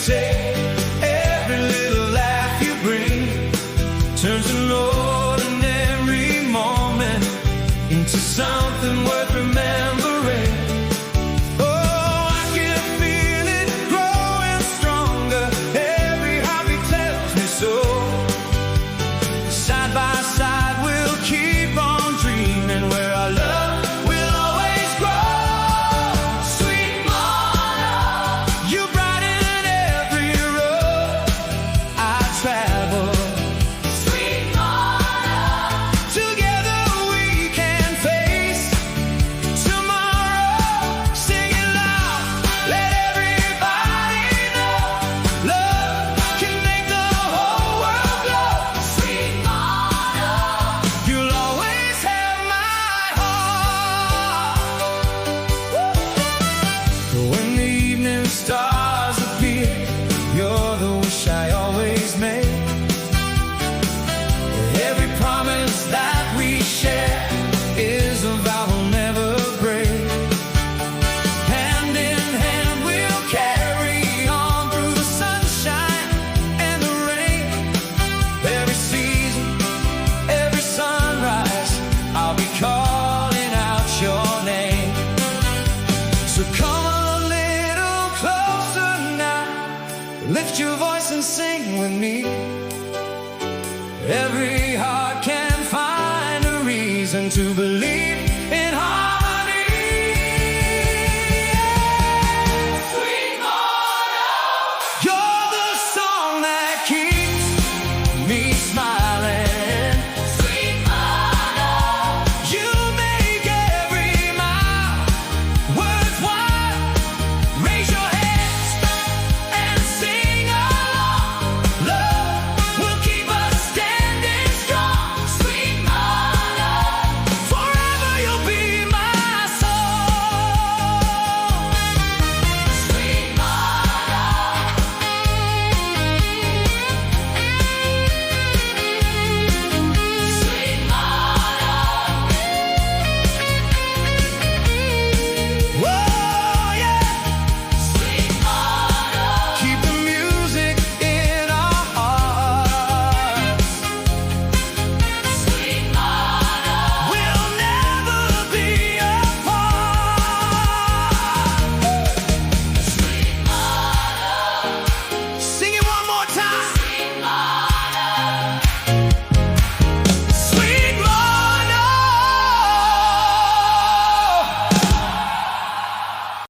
take, every little laugh you bring turns an ordinary moment into something worth remembering. Oh, I can feel it growing stronger. Every heartbeat tells me so. Side by side we'll keep on dreaming where our love will always grow. Sweet Mona, you brighten every road I travel. Sweet Mona, together we can face tomorrow. Sing it loud, let everybody know love can make the whole world glow. Sweet Mona, you'll always have my heart. When the evening stars appear, you're the wish I always make. Every promise that we share is a vow we'll never break. Hand in hand we'll carry on through the sunshine and the rain. Every season, every sunrise, I'll be calling out your name. So come a little closer now, lift your voice and sing with me. Every heart can find a reason to believe